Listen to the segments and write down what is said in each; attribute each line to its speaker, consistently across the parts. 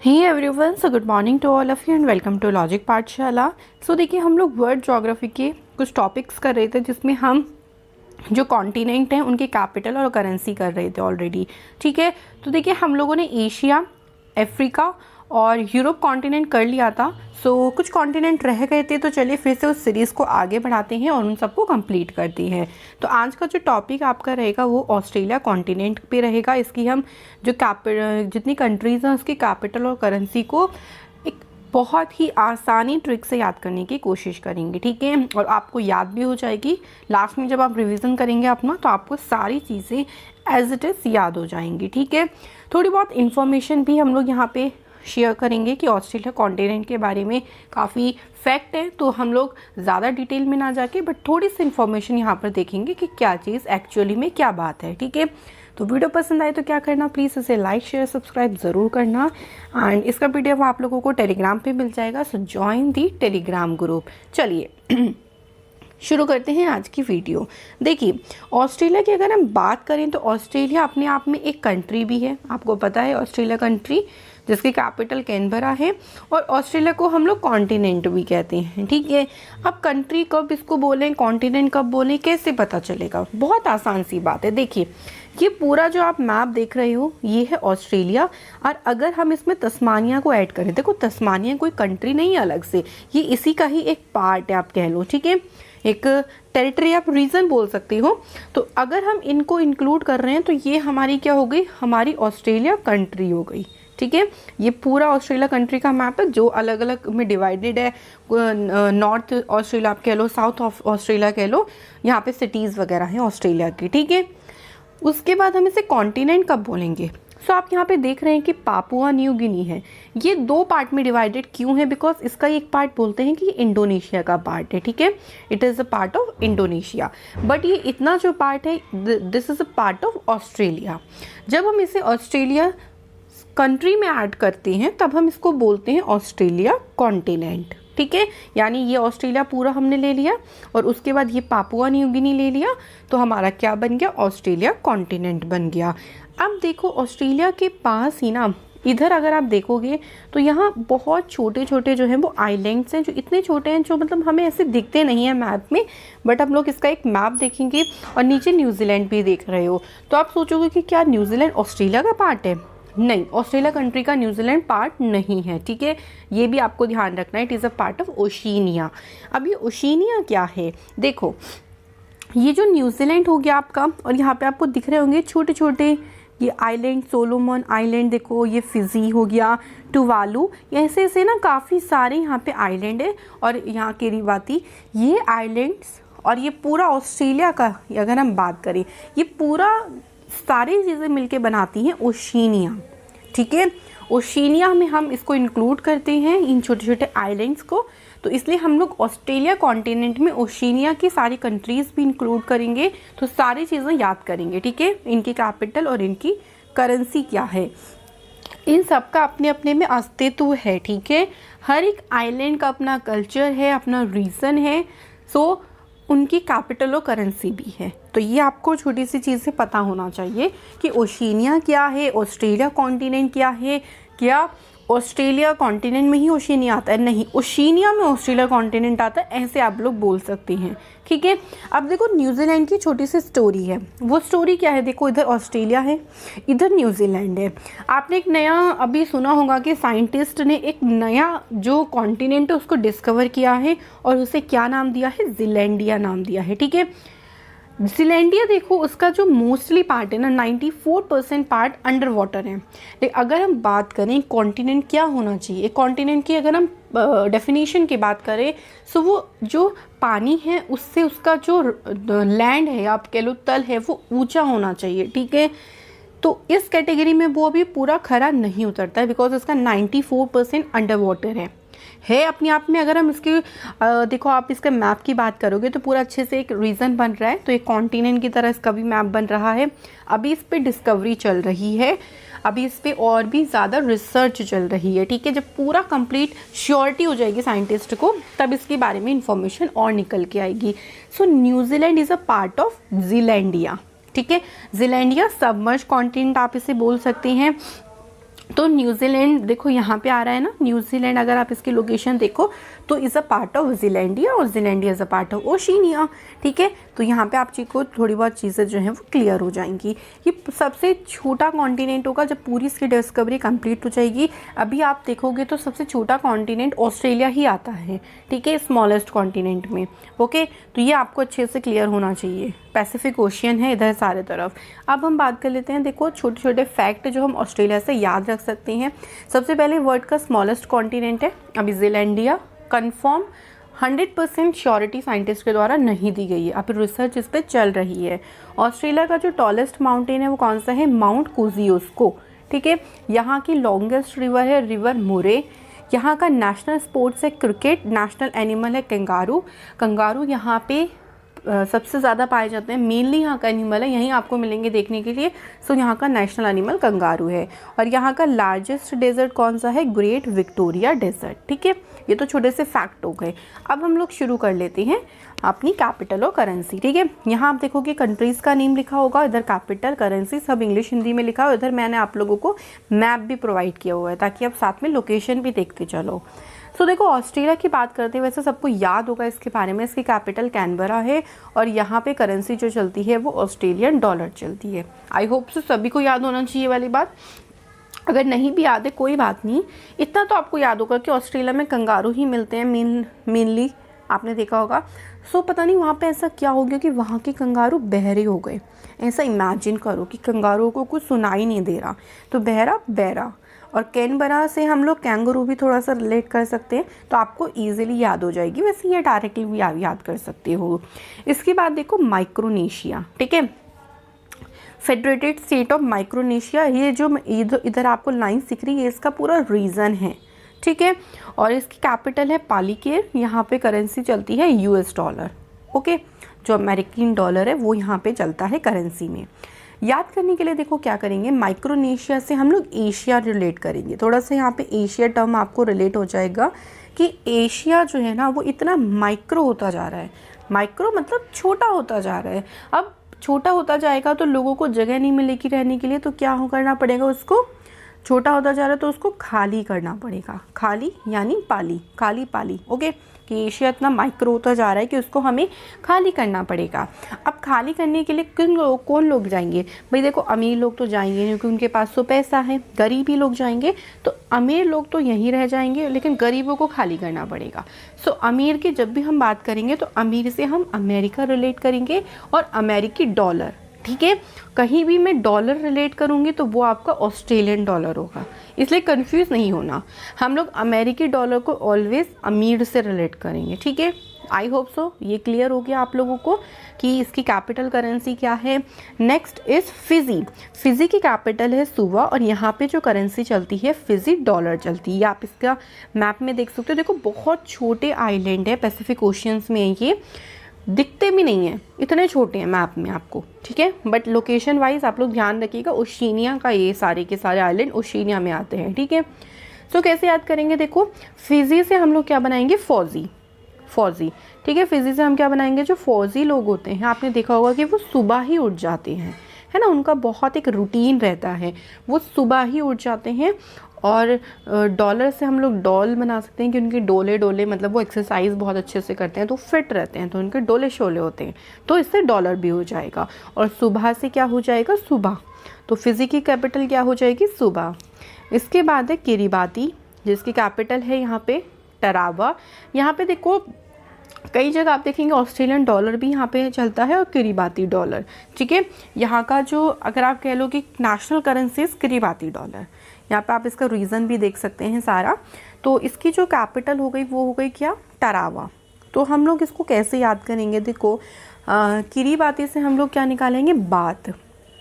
Speaker 1: Hey everyone, so good morning to all of you and welcome to logic Pathshala. So देखिए, हम लोग world geography के कुछ topics कर रहे थे जिसमें हम जो कॉन्टिनेंट हैं उनके कैपिटल और करेंसी कर रहे थे ऑलरेडी। ठीक है, तो देखिए हम लोगों ने एशिया, अफ्रीका और यूरोप कॉन्टिनेंट कर लिया था। सो कुछ कॉन्टिनेंट रह गए थे, तो चलिए फिर से उस सीरीज़ को आगे बढ़ाते हैं और उन सबको कंप्लीट करते हैं। तो आज का जो टॉपिक आपका रहेगा वो ऑस्ट्रेलिया कॉन्टिनेंट पे रहेगा। इसकी हम जो जितनी कंट्रीज़ हैं उसकी कैपिटल और करेंसी को एक बहुत ही आसानी ट्रिक से याद करने की कोशिश करेंगे। ठीक है, और आपको याद भी हो जाएगी। लास्ट में जब आप रिवीजन करेंगे अपना, तो आपको सारी चीज़ें एज इट इज़ याद हो जाएंगी। ठीक है, थोड़ी बहुत इन्फॉर्मेशन भी हम लोग यहाँ पे शेयर करेंगे कि ऑस्ट्रेलिया कॉन्टिनेंट के बारे में काफ़ी फैक्ट है, तो हम लोग ज़्यादा डिटेल में ना जाके बट थोड़ी सी इन्फॉर्मेशन यहाँ पर देखेंगे कि क्या चीज़ एक्चुअली में क्या बात है। ठीक है, तो वीडियो पसंद आए तो क्या करना, प्लीज़ इसे लाइक शेयर सब्सक्राइब ज़रूर करना। एंड इसका पीडीएफ आप लोगों को टेलीग्राम पे मिल जाएगा, सो ज्वाइन दी टेलीग्राम ग्रुप। चलिए शुरू करते हैं आज की वीडियो। देखिए, ऑस्ट्रेलिया की अगर हम बात करें तो ऑस्ट्रेलिया अपने आप में एक कंट्री भी है। आपको पता है ऑस्ट्रेलिया कंट्री जिसकी कैपिटल कैनबरा है, और ऑस्ट्रेलिया को हम लोग कॉन्टिनेंट भी कहते हैं। ठीक है, अब कंट्री कब इसको बोलें, कॉन्टिनेंट कब बोलें, कैसे पता चलेगा? बहुत आसान सी बात है। देखिए, ये पूरा जो आप मैप देख रहे हो ये है ऑस्ट्रेलिया, और अगर हम इसमें तस्मानिया को ऐड करें, देखो तस्मानिया कोई कंट्री नहीं है अलग से, ये इसी का ही एक पार्ट है, आप कह लो। ठीक है, एक टेरिटरी आप रीजन बोल सकते हो। तो अगर हम इनको इंक्लूड कर रहे हैं तो ये हमारी क्या हो गई, हमारी ऑस्ट्रेलिया कंट्री हो गई। ठीक है, ये पूरा ऑस्ट्रेलिया कंट्री का मैप है जो अलग अलग में डिवाइडेड है। नॉर्थ ऑस्ट्रेलिया आप कह लो, साउथ ऑस्ट्रेलिया कह लो, यहाँ पे सिटीज़ वगैरह हैं ऑस्ट्रेलिया की। ठीक है, उसके बाद हम इसे कॉन्टिनेंट कब बोलेंगे? सो आप यहाँ पे देख रहे हैं कि पापुआ न्यू गिनी है। ये दो पार्ट में डिवाइडेड क्यों है? बिकॉज इसका एक पार्ट बोलते हैं कि इंडोनेशिया का पार्ट है। ठीक है, it is a part of Indonesia, but ये इतना जो पार्ट है this is a part of Australia. जब हम इसे ऑस्ट्रेलिया कंट्री में ऐड करते हैं तब हम इसको बोलते हैं ऑस्ट्रेलिया कॉन्टिनेंट। ठीक है, यानी ये ऑस्ट्रेलिया पूरा हमने ले लिया और उसके बाद ये पापुआ न्यू गिनी ले लिया, तो हमारा क्या बन गया, ऑस्ट्रेलिया कॉन्टिनेंट बन गया। अब देखो ऑस्ट्रेलिया के पास ही ना, इधर अगर आप देखोगे तो यहाँ बहुत छोटे छोटे जो हैं वो आइलैंड्स हैं, जो इतने छोटे हैं जो मतलब हमें ऐसे दिखते नहीं हैं मैप में, बट हम लोग इसका एक मैप देखेंगे और नीचे न्यूजीलैंड भी देख रहे हो तो आप सोचोगे कि क्या न्यूजीलैंड ऑस्ट्रेलिया का पार्ट है? नहीं, ऑस्ट्रेलिया कंट्री का न्यूजीलैंड पार्ट नहीं है। ठीक है, ये भी आपको ध्यान रखना है, it is a part of Oceania. अब ये ओशिनिया क्या है? देखो, ये जो न्यूजीलैंड हो गया आपका, और यहाँ पे आपको दिख रहे होंगे छोटे छोटे ये आइलैंड, सोलोमन आइलैंड, देखो ये फिजी हो गया, टुवालू, ऐसे ऐसे ना काफ़ी सारे यहाँ पे आइलैंड है, और यहाँ किरिबाती, ये आइलैंड्स और ये पूरा ऑस्ट्रेलिया का अगर हम बात करें, ये पूरा सारी चीज़ें मिलके बनाती हैं ओशिनिया। ठीक है, ओशिनिया में हम इसको इंक्लूड करते हैं, इन छोटे छोटे आइलैंड्स को, तो इसलिए हम लोग ऑस्ट्रेलिया कॉन्टिनेंट में ओशिनिया की सारी कंट्रीज़ भी इंक्लूड करेंगे, तो सारी चीज़ें याद करेंगे। ठीक है, इनकी कैपिटल और इनकी करेंसी क्या है, इन सब का अपने अपने में अस्तित्व है। ठीक है, हर एक आइलैंड का अपना कल्चर है, अपना रीज़न है, सो उनकी कैपिटल और करेंसी भी है। तो ये आपको छोटी सी चीज़ें पता होना चाहिए कि ओशिनिया क्या है, ऑस्ट्रेलिया कॉन्टिनेंट क्या है। क्या ऑस्ट्रेलिया कॉन्टिनेंट में ही ओशिनिया आता है? नहीं, ओशिनिया में ऑस्ट्रेलिया कॉन्टिनेंट आता है, ऐसे आप लोग बोल सकते हैं। ठीक है, अब देखो न्यूजीलैंड की छोटी सी स्टोरी है। वो स्टोरी क्या है? देखो, इधर ऑस्ट्रेलिया है, इधर न्यूजीलैंड है। आपने एक नया अभी सुना होगा कि साइंटिस्ट ने एक नया जो कॉन्टिनेंट है उसको डिस्कवर किया है और उसे क्या नाम दिया है? ज़ीलैंडिया नाम दिया है। ठीक है, ज़ीलैंडिया देखो, उसका जो मोस्टली पार्ट है ना, 94% पार्ट अंडर वाटर है। लेकिन अगर हम बात करें कॉन्टिनेंट क्या होना चाहिए, कॉन्टिनेंट की अगर हम डेफिनेशन की बात करें, सो वो जो पानी है उससे उसका जो लैंड है, आप कह लो तल है, वो ऊंचा होना चाहिए। ठीक है, तो इस कैटेगरी में वो अभी पूरा खरा नहीं उतरता है, बिकॉज उसका 94% अंडर वाटर है अपने आप में। अगर हम इसकी देखो, आप इसके मैप की बात करोगे तो पूरा अच्छे से एक रीजन बन रहा है, तो एक कॉन्टिनेंट की तरह इसका भी मैप बन रहा है। अभी इस पे डिस्कवरी चल रही है, अभी इस पे और भी ज़्यादा रिसर्च चल रही है। ठीक है, जब पूरा कंप्लीट श्योरिटी हो जाएगी साइंटिस्ट को, तब इसके बारे में इंफॉर्मेशन और निकल के आएगी। सो New Zealand is a part of Zealandia. ठीक है, ज़ीलैंडिया सबमर्ज कॉन्टिनेंट आप इसे बोल सकते हैं। तो न्यूजीलैंड देखो यहाँ पे आ रहा है ना, न्यूजीलैंड अगर आप इसकी लोकेशन देखो तो is a part of Zealandia और Zealandia is a part of Oceania. ठीक है, तो यहाँ पे आप जी को थोड़ी बहुत चीज़ें जो हैं वो क्लियर हो जाएंगी। ये सबसे छोटा कॉन्टिनेंट होगा जब पूरी इसकी डिस्कवरी कंप्लीट हो जाएगी। अभी आप देखोगे तो सबसे छोटा कॉन्टिनेंट ऑस्ट्रेलिया ही आता है, ठीक है, स्मॉलेस्ट कॉन्टिनेंट में। ओके, तो ये आपको अच्छे से क्लियर होना चाहिए। पैसिफिक ओशियन है इधर सारे तरफ। अब हम बात कर लेते हैं, देखो छोटे छोटे फैक्ट जो हम ऑस्ट्रेलिया से याद रख सकते हैं। सबसे पहले वर्ल्ड का स्मॉलेस्ट कॉन्टिनेंट है अभी जीलैंडिया। कंफर्म 100% श्योरिटी साइंटिस्ट के द्वारा नहीं दी गई है, अब रिसर्च इस पर चल रही है। ऑस्ट्रेलिया का जो टॉलेस्ट माउंटेन है वो कौन सा है, माउंट कोजियोस्को। ठीक है, यहाँ की लॉन्गेस्ट रिवर है रिवर मुरे। यहाँ का नेशनल स्पोर्ट्स है क्रिकेट। नेशनल एनिमल है कंगारू। कंगारू यहाँ पे सबसे ज़्यादा पाए जाते हैं, मेनली यहाँ का एनिमल है, यहीं आपको मिलेंगे देखने के लिए। सो यहाँ का नेशनल एनिमल कंगारू है। और यहाँ का लार्जेस्ट डेजर्ट कौन सा है, ग्रेट विक्टोरिया डेजर्ट। ठीक है, ये तो छोटे से फैक्ट हो गए। अब हम लोग शुरू कर लेते हैं अपनी कैपिटल और करेंसी। ठीक है, यहाँ आप देखोगे कंट्रीज़ का नेम लिखा होगा, इधर कैपिटल करेंसी सब इंग्लिश हिंदी में लिखा हो। इधर मैंने आप लोगों को मैप भी प्रोवाइड किया हुआ है ताकि आप साथ में लोकेशन भी देखते चलो। सो देखो ऑस्ट्रेलिया की बात करते हैं, वैसे सबको याद होगा इसके बारे में, इसकी कैपिटल कैनबरा है और यहाँ पे करेंसी जो चलती है वो ऑस्ट्रेलियन डॉलर चलती है। आई होप सो सभी को याद होना चाहिए वाली बात। अगर नहीं भी याद है कोई बात नहीं, इतना तो आपको याद होगा कि ऑस्ट्रेलिया में कंगारू ही मिलते हैं मेनली, आपने देखा होगा। सो पता नहीं वहाँ पे ऐसा क्या हो गया कि वहाँ के कंगारू बहरे हो गए। ऐसा इमेजिन करो कि कंगारू को कुछ सुनाई नहीं दे रहा, तो बहरा बहरा। और कैनबरा से हम लोग कैंगरू भी थोड़ा सा रिलेट कर सकते हैं, तो आपको इजीली याद हो जाएगी। वैसे ये डायरेक्टली भी याद कर सकते हो। इसके बाद देखो माइक्रोनेशिया। ठीक है, फेडरेटेड स्टेट ऑफ माइक्रोनेशिया, ये जो इधर आपको लाइन दिख रही है इसका पूरा रीजन है। ठीक है, और इसकी कैपिटल है पालीकेर। यहाँ पे करेंसी चलती है यूएस डॉलर। ओके, जो अमेरिकन डॉलर है वो यहाँ पे चलता है करेंसी में। याद करने के लिए देखो क्या करेंगे, माइक्रोनेशिया से हम लोग एशिया रिलेट करेंगे। थोड़ा सा यहाँ पे एशिया टर्म आपको रिलेट हो जाएगा कि एशिया जो है ना वो इतना माइक्रो होता जा रहा है। माइक्रो मतलब छोटा होता जा रहा है। अब छोटा होता जाएगा तो लोगों को जगह नहीं मिलेगी रहने के लिए, तो क्या करना पड़ेगा, उसको छोटा होता जा रहा है तो उसको खाली करना पड़ेगा। खाली यानी पाली, खाली पाली। ओके, कि एशिया इतना माइक्रो होता जा रहा है कि उसको हमें खाली करना पड़ेगा। अब खाली करने के लिए कौन लोग जाएंगे भाई, देखो अमीर लोग तो जाएंगे क्योंकि उनके पास तो पैसा है। गरीब ही लोग जाएंगे, तो अमीर लोग तो यहीं रह जाएंगे लेकिन गरीबों को खाली करना पड़ेगा। सो अमीर की जब भी हम बात करेंगे तो अमीर से हम अमेरिका रिलेट करेंगे और अमेरिकी डॉलर। ठीक है, कहीं भी मैं डॉलर रिलेट करूँगी तो वो आपका ऑस्ट्रेलियन डॉलर होगा, इसलिए कंफ्यूज नहीं होना। हम लोग अमेरिकी डॉलर को ऑलवेज अमीर से रिलेट करेंगे। ठीक है, आई होप सो ये क्लियर हो गया आप लोगों को कि इसकी कैपिटल करेंसी क्या है। Next is Fiji. फिजी की कैपिटल है सुवा और यहाँ पे जो करेंसी चलती है फिजी डॉलर चलती है। आप इसका मैप में देख सकते हो। देखो बहुत छोटे आइलैंड है पैसिफिक ओशियंस में, ये दिखते भी नहीं है, इतने छोटे हैं मैप में आपको। ठीक है, बट लोकेशन वाइज आप लोग ध्यान रखिएगा, ओशिनिया का ये सारे के सारे आइलैंड ओशिनिया में आते हैं। ठीक है, तो कैसे याद करेंगे, देखो फिजी से हम लोग क्या बनाएंगे, फौजी। ठीक है, फिजी से हम क्या बनाएंगे, जो फौजी लोग होते हैं आपने देखा होगा कि वो सुबह ही उठ जाते हैं, है ना, उनका बहुत एक रूटीन रहता है, वो सुबह ही उठ जाते हैं। और डॉलर से हम लोग डॉल बना सकते हैं कि उनके डोले मतलब वो एक्सरसाइज बहुत अच्छे से करते हैं तो फिट रहते हैं, तो उनके डोले शोले होते हैं, तो इससे डॉलर भी हो जाएगा। और सुबह से क्या हो जाएगा, सुबह, तो फिजी की कैपिटल क्या हो जाएगी, सुबह। इसके बाद है किरीबाती, जिसकी कैपिटल है यहाँ पे टरावा। यहाँ पे देखो कई जगह आप देखेंगे ऑस्ट्रेलियन डॉलर भी यहाँ पे चलता है और किरीबाती डॉलर। ठीक है, यहाँ का जो अगर आप कह लो कि नेशनल करेंसी किरीबाती डॉलर, यहाँ पे आप इसका रीज़न भी देख सकते हैं सारा। तो इसकी जो कैपिटल हो गई वो हो गई क्या, टरावा। तो हम लोग इसको कैसे याद करेंगे, देखो किरीबाती से हम लोग क्या निकालेंगे, बात,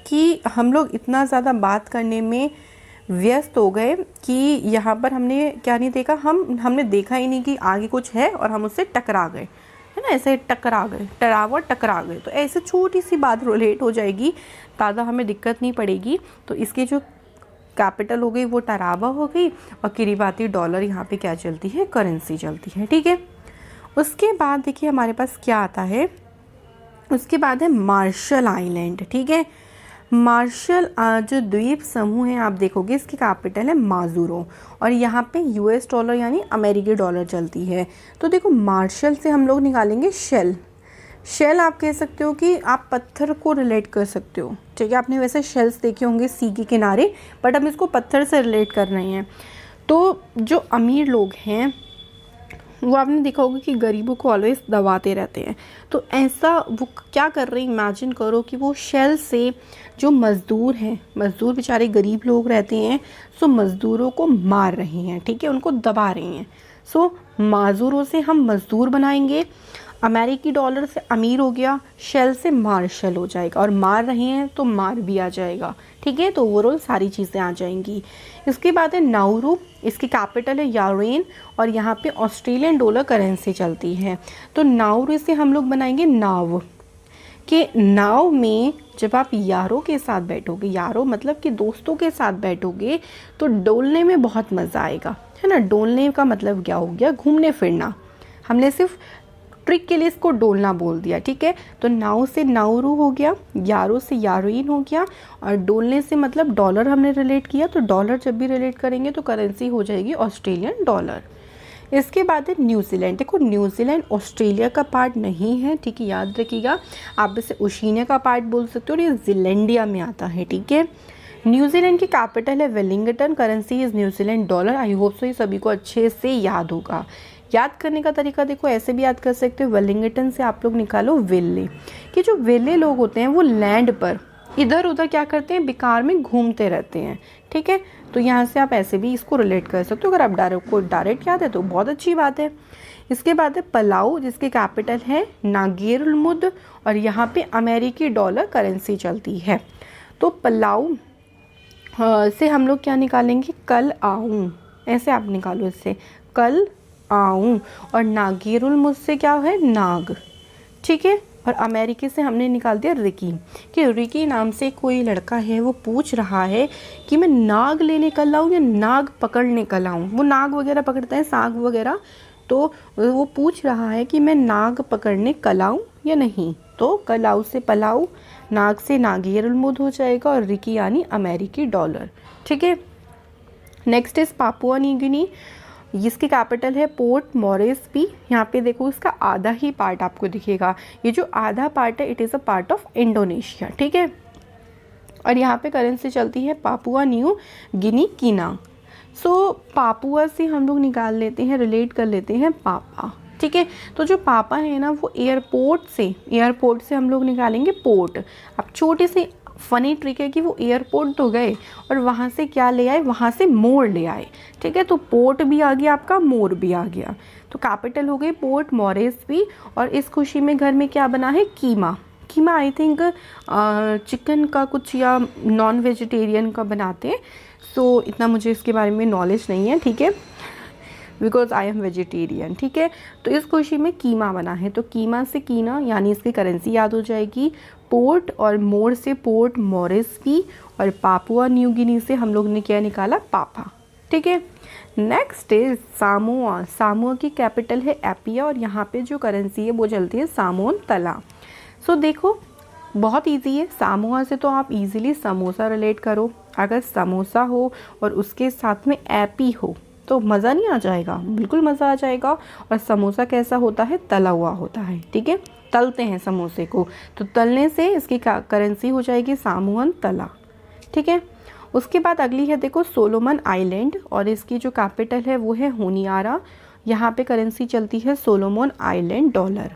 Speaker 1: कि हम लोग इतना ज़्यादा बात करने में व्यस्त हो गए कि यहाँ पर हमने क्या नहीं देखा, हमने देखा ही नहीं कि आगे कुछ है और हम उससे टकरा गए, है ना, ऐसे टकरा गए, टरावा टकरा गए। तो ऐसे छोटी सी बात रिलेट हो जाएगी, ज़्यादा हमें दिक्कत नहीं पड़ेगी। तो इसकी जो कैपिटल हो गई वो टरावा हो गई और किरीबाती डॉलर यहाँ पे क्या चलती है, करेंसी चलती है। ठीक है, उसके बाद देखिए हमारे पास क्या आता है, उसके बाद है मार्शल आइलैंड। ठीक है, मार्शल जो द्वीप समूह है आप देखोगे इसकी कैपिटल है माजुरो और यहाँ पे यूएस डॉलर यानी अमेरिकी डॉलर चलती है। तो देखो मार्शल से हम लोग निकालेंगे शेल। शेल आप कह सकते हो कि आप पत्थर को रिलेट कर सकते हो, ठीक है। आपने वैसे शेल्स देखे होंगे सी के किनारे, बट हम इसको पत्थर से रिलेट कर रहे हैं। तो जो अमीर लोग हैं वो आपने देखा होगा कि गरीबों को ऑलवेज दबाते रहते हैं। तो ऐसा वो क्या कर रहे हैं, इमेजिन करो कि वो शेल से जो मज़दूर हैं, मज़दूर बेचारे गरीब लोग रहते हैं, सो मज़दूरों को मार रहे हैं, ठीक है, उनको दबा रहे हैं। सो माजूरों से हम मज़दूर बनाएंगे, अमेरिकी डॉलर से अमीर हो गया, शेल से मार्शल हो जाएगा, और मार रहे हैं तो मार भी आ जाएगा, ठीक है। तो ओवरऑल सारी चीज़ें आ जाएंगी। इसके बाद है नाउरू, इसकी कैपिटल है यारेन और यहाँ पे ऑस्ट्रेलियन डॉलर करेंसी चलती है। तो नाउरू से हम लोग बनाएंगे नाव, कि नाव में जब आप यारों के साथ बैठोगे, यारों मतलब कि दोस्तों के साथ बैठोगे, तो डोलने में बहुत मज़ा आएगा, है ना। डोलने का मतलब क्या हो गया, घूमने फिरना। हमने सिर्फ ट्रिक के लिए इसको डोलना बोल दिया, ठीक है। तो नाव से नाउरू हो गया, यारों से यारोइन हो गया, और डोलने से मतलब डॉलर हमने रिलेट किया। तो डॉलर जब भी रिलेट करेंगे तो करेंसी हो जाएगी ऑस्ट्रेलियन डॉलर। इसके बाद है न्यूजीलैंड। देखो न्यूजीलैंड ऑस्ट्रेलिया का पार्ट नहीं है, ठीक है, याद रखिएगा। आप इसे ओशिनिया का पार्ट बोल सकते हो और ये जीलैंडिया में आता है, ठीक है। न्यूजीलैंड की कैपिटल है Wellington, currency is New Zealand dollar. I hope so ये सभी को अच्छे से याद होगा। याद करने का तरीका देखो, ऐसे भी याद कर सकते हो। वेलिंगटन से आप लोग निकालो वेले, कि जो वेले लोग होते हैं वो लैंड पर इधर उधर क्या करते हैं, बेकार में घूमते रहते हैं, ठीक है। तो यहाँ से आप ऐसे भी इसको रिलेट कर सकते हो। अगर आप डायरेक्ट याद है तो बहुत अच्छी बात है। इसके बाद है पलाऊ, जिसकी कैपिटल है नागेरुलमुद और यहाँ पे अमेरिकी डॉलर करेंसी चलती है। तो पलाऊ से हम लोग क्या निकालेंगे, कल आऊँ, ऐसे आप निकालो इससे, कल आऊँ। और नागेरुलमुद से क्या है, नाग, ठीक है। और अमेरिकी से हमने निकाल दिया रिकी, कि रिकी नाम से कोई लड़का है, वो पूछ रहा है कि मैं नाग लेने कल आऊँ या नाग पकड़ने कल आऊँ। वो नाग वगैरह पकड़ते हैं, सांग वगैरह, तो वो पूछ रहा है कि मैं नाग पकड़ने कल आऊँ या नहीं। तो कलाऊ से पलाऊ, नाग से नागेरुलमुद हो जाएगा, और रिकी यानी अमेरिकी डॉलर, ठीक है। Next is Papua New Guinea, इसकी कैपिटल है पोर्ट मॉरिसबी। यहाँ पे देखो इसका आधा ही पार्ट आपको दिखेगा, ये जो आधा पार्ट है it is a part of Indonesia, ठीक है। और यहाँ पे करेंसी चलती है पापुआ न्यू गिनी कीना। सो पापुआ से हम लोग निकाल लेते हैं, रिलेट कर लेते हैं पापा, ठीक है। तो जो पापा है ना वो एयरपोर्ट से हम लोग निकालेंगे पोर्ट। अब छोटे से फ़नी ट्रिक है कि वो एयरपोर्ट तो गए और वहाँ से क्या ले आए, वहाँ से मोर ले आए, ठीक है। तो पोर्ट भी आ गया आपका, मोर भी आ गया। तो कैपिटल हो गई पोर्ट मॉरिसबी। और इस खुशी में घर में क्या बना है, कीमा। कीमा आई थिंक चिकन का कुछ या नॉन वेजिटेरियन का बनाते हैं। सो इतना मुझे इसके बारे में नॉलेज नहीं है, ठीक है, बिकॉज आई एम वेजिटेरियन, ठीक है। तो इस खुशी में कीमा बना है, तो कीमा से कीना यानी इसकी करेंसी याद हो जाएगी। पोर्ट और मोर से पोर्ट मॉरिसबी, और पापुआ न्यू गिनी से हम लोग ने क्या निकाला, पापा, ठीक है। Next is Samoa. सामोआ की कैपिटल है एपिया और यहाँ पे जो करेंसी है वो चलती है सामोन तला। सो देखो बहुत इजी है, सामोआ से तो आप इजीली समोसा रिलेट करो। अगर समोसा हो और उसके साथ में एपी हो तो मज़ा नहीं आ जाएगा, बिल्कुल मज़ा आ जाएगा। और समोसा कैसा होता है, तला हुआ होता है, ठीक है, तलते हैं समोसे को, तो तलने से इसकी करेंसी हो जाएगी सामोअन तला, ठीक है। उसके बाद अगली है देखो सोलोमन आइलैंड, और इसकी जो कैपिटल है वो है होनियारा। यहाँ पे करेंसी चलती है सोलोमन आइलैंड डॉलर।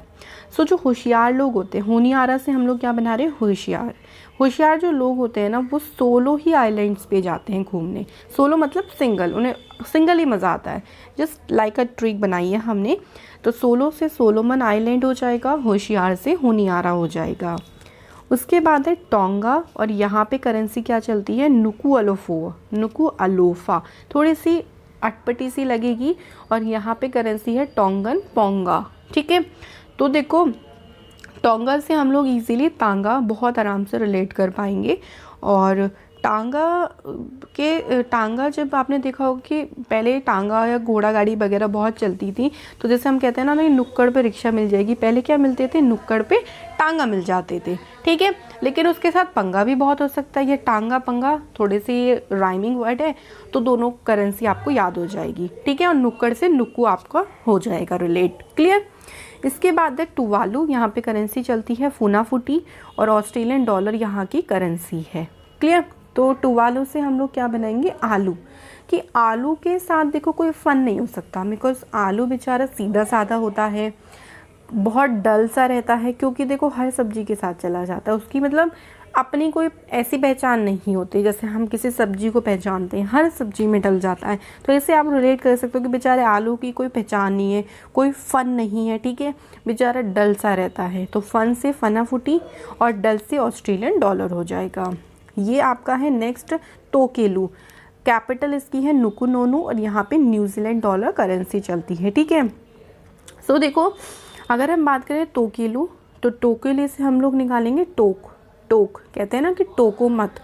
Speaker 1: सो जो होशियार लोग होते हैं, होनियारा से हम लोग क्या बना रहे हैं, होशियार। होशियार जो लोग होते हैं ना वो सोलो ही आइलैंड्स पे जाते हैं घूमने। सोलो मतलब सिंगल, उन्हें सिंगल ही मज़ा आता है, जस्ट लाइक अ ट्रिक बनाई है हमने। तो सोलो से सोलोमन आइलैंड हो जाएगा, होशियार से होनियारा हो जाएगा। उसके बाद है टोंगा, और यहाँ पे करेंसी क्या चलती है, नुकू अलोफा, थोड़ी सी अटपटी सी लगेगी। और यहाँ पे करेंसी है टोंगन पोंगा, ठीक है। तो देखो टोंगा से हम लोग इजीली तांगा बहुत आराम से रिलेट कर पाएंगे। और टांगा जब आपने देखा होगा कि पहले टांगा या घोड़ा गाड़ी वगैरह बहुत चलती थी, तो जैसे हम कहते हैं ना, नुक्कड़ पे रिक्शा मिल जाएगी, पहले क्या मिलते थे, नुक्कड़ पे टांगा मिल जाते थे, ठीक है। लेकिन उसके साथ पंगा भी बहुत हो सकता है। ये टांगा पंगा थोड़े से राइमिंग वर्ड है, तो दोनों करेंसी आपको याद हो जाएगी, ठीक है। और नुक्कड़ से नुक्कू आपका हो जाएगा रिलेट, क्लियर। इसके बाद है टुवालू, यहाँ पे करेंसी चलती है फूनाफुटी, और ऑस्ट्रेलियन डॉलर यहाँ की करेंसी है, क्लियर। तो टुवालू से हम लोग क्या बनाएंगे, आलू, कि आलू के साथ देखो कोई फ़न नहीं हो सकता, बिकॉज आलू बेचारा सीधा साधा होता है, बहुत डल सा रहता है, क्योंकि देखो हर सब्जी के साथ चला जाता है, उसकी मतलब अपनी कोई ऐसी पहचान नहीं होती जैसे हम किसी सब्जी को पहचानते हैं, हर सब्जी में डल जाता है। तो ऐसे आप रिलेट कर सकते हो कि बेचारे आलू की कोई पहचान नहीं है, कोई फ़न नहीं है, ठीक है, बेचारा डल सा रहता है। तो फ़न से फनाफुटी और डल से ऑस्ट्रेलियन डॉलर हो जाएगा। ये आपका है नेक्स्ट टोकेलू, कैपिटल इसकी है नुकुनोनू, और यहाँ पे न्यूजीलैंड डॉलर करेंसी चलती है, ठीक है। सो देखो, अगर हम बात करें टोकेलू, तो टोकेलू से हम लोग निकालेंगे टोक। टोक कहते हैं ना कि टोको मत,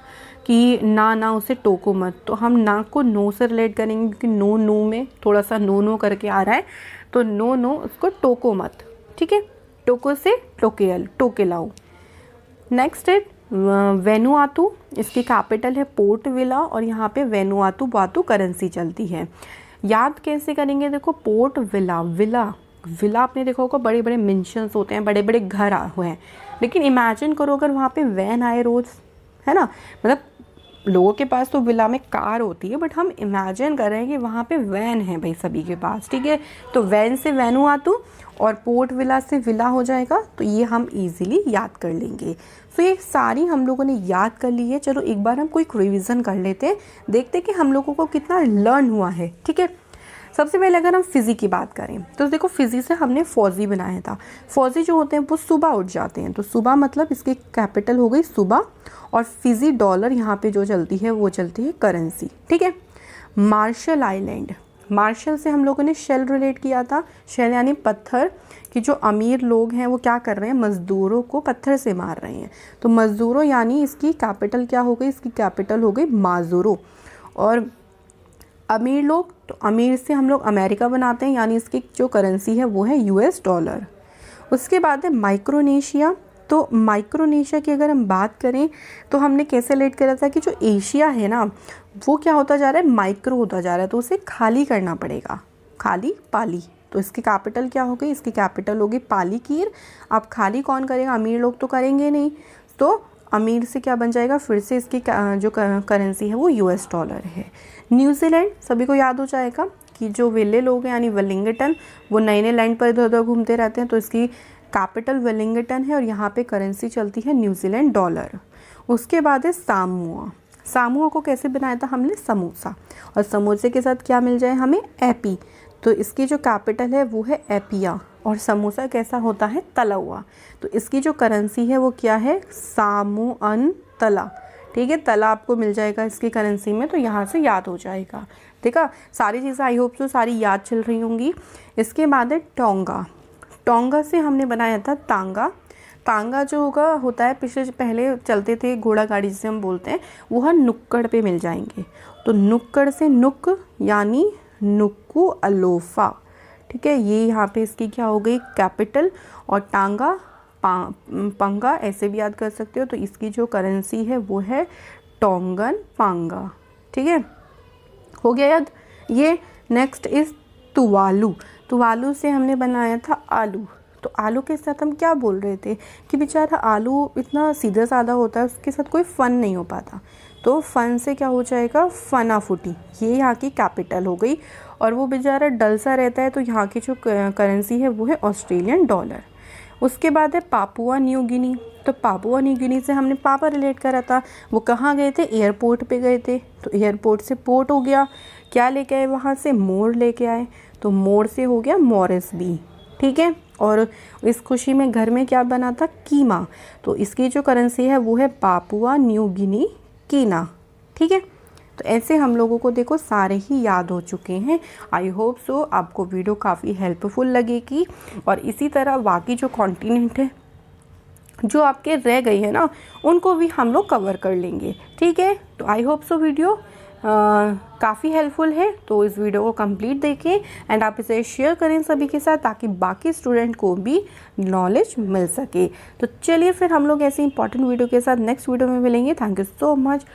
Speaker 1: कि ना उसे टोको मत, तो हम ना को नो से रिलेट करेंगे, क्योंकि नो में थोड़ा सा नो करके आ रहा है, तो नो उसको टोको मत, ठीक है। टोको से टोकेलाऊ। नेक्स्ट है वेनुआतू, इसकी कैपिटल है पोर्ट विला, और यहाँ पे वेनुआतू बातू करेंसी चलती है। याद कैसे करेंगे, देखो पोर्ट विला आपने देखा होगा, बड़े बड़े मेंशंस होते हैं, बड़े बड़े घर हुए हैं, लेकिन इमेजिन करो अगर वहाँ पे वैन आए रोज़, है ना, मतलब लोगों के पास तो विला में कार होती है, बट हम इमेजिन कर रहे हैं कि वहाँ पे वैन है भाई सभी के पास, ठीक है। तो वैन से वेनुआतू और पोर्ट विला से विला हो जाएगा, तो ये हम इजीली याद कर लेंगे। तो ये सारी हम लोगों ने याद कर ली है। चलो एक बार हम कोई रिवीजन कर लेते हैं, देखते हैं कि हम लोगों को कितना लर्न हुआ है, ठीक है। सबसे पहले अगर हम फ़िज़ी की बात करें, तो देखो फ़िज़ी से हमने फ़ौजी बनाया था। फ़ौजी जो होते हैं वो सुबह उठ जाते हैं, तो सुबह मतलब इसकी कैपिटल हो गई सुबह, और फ़िज़ी डॉलर यहाँ पे जो चलती है वो चलती है करेंसी, ठीक है। मार्शल आइलैंड, मार्शल से हम लोगों ने शेल रिलेट किया था, शेल यानी पत्थर, कि जो अमीर लोग हैं वो क्या कर रहे हैं, मज़दूरों को पत्थर से मार रहे हैं, तो मज़दूरों यानी इसकी कैपिटल क्या हो गई, इसकी कैपिटल हो गई माज़ूरो। और अमीर लोग, तो अमीर से हम लोग अमेरिका बनाते हैं, यानी इसकी जो करेंसी है वो है यूएस डॉलर। उसके बाद है माइक्रोनेशिया, तो माइक्रोनेशिया की अगर हम बात करें तो हमने कैसे लेट करा था कि जो एशिया है ना वो क्या होता जा रहा है, माइक्रो होता जा रहा है, तो उसे खाली करना पड़ेगा, खाली पाली। तो इसकी कैपिटल क्या हो गई, इसकी कैपिटल होगी पालीकीर। अब खाली कौन करेगा, अमीर लोग तो करेंगे नहीं, तो अमीर से क्या बन जाएगा, फिर से इसकी जो करेंसी है वो यूएस डॉलर है। न्यूजीलैंड सभी को याद हो जाएगा कि जो विले लोग हैं यानी वेलिंगटन, वो नए लैंड पर इधर उधर घूमते रहते हैं, तो इसकी कैपिटल वेलिंगटन है, और यहाँ पे करेंसी चलती है न्यूजीलैंड डॉलर। उसके बाद है सामुआ। सामुआ को कैसे बनाया था हमने, समोसा, और समोसे के साथ क्या मिल जाए हमें, एपी, तो इसकी जो कैपिटल है वो है एपिया, और समोसा कैसा होता है, तला हुआ, तो इसकी जो करेंसी है वो क्या है, सामुअन तला, ठीक है। तला आपको मिल जाएगा इसकी करेंसी में, तो यहाँ से याद हो जाएगा, ठीक है। सारी चीज़ें आई होप सो सारी याद चल रही होंगी। इसके बाद है टोंगा। टोंगा से हमने बनाया था तांगा। तांगा जो होता है पहले चलते थे घोड़ा गाड़ी जिसे हम बोलते हैं, वो हम नुक्कड़ पे मिल जाएंगे, तो नुक्कड़ से नुक यानी नुक्कू अलोफा, ठीक है। ये यहाँ पे इसकी क्या हो गई, कैपिटल, और टांगा पंगा ऐसे भी याद कर सकते हो, तो इसकी जो करेंसी है वो है टोंगन पांगा, ठीक है, हो गया याद ये। Next is Tuvalu. तुवालू से हमने बनाया था आलू, तो आलू के साथ हम क्या बोल रहे थे कि बेचारा आलू इतना सीधा साधा होता है, उसके साथ कोई फ़न नहीं हो पाता, तो फ़न से क्या हो जाएगा, फनाफुटी, ये यहाँ की कैपिटल हो गई, और वो बेचारा डल सा रहता है, तो यहाँ की जो करेंसी है वो है ऑस्ट्रेलियन डॉलर। उसके बाद है पापुआ न्यू गिनी। तो पापुआ न्यू गिनी से हमने पापा रिलेट करा था, वो कहाँ गए थे, एयरपोर्ट पे गए थे, तो एयरपोर्ट से पोर्ट हो गया, क्या लेके आए वहाँ से, मोर लेके आए, तो मोर से हो गया मॉरिस बी, ठीक है। और इस खुशी में घर में क्या बना था, कीमा, तो इसकी जो करेंसी है वो है पापुआ न्यू गिनी कीना, ठीक है। तो ऐसे हम लोगों को देखो सारे ही याद हो चुके हैं। आई होप सो आपको वीडियो काफ़ी हेल्पफुल लगेगी, और इसी तरह बाकी जो कॉन्टिनेंट है जो आपके रह गई है ना उनको भी हम लोग कवर कर लेंगे। ठीक है, तो आई होप सो वीडियो काफ़ी हेल्पफुल है। तो इस वीडियो को कंप्लीट देखें एंड आप इसे शेयर करें सभी के साथ ताकि बाकी स्टूडेंट को भी नॉलेज मिल सके। तो चलिए फिर हम लोग ऐसे इंपॉर्टेंट वीडियो के साथ नेक्स्ट वीडियो में मिलेंगे। Thank you so much.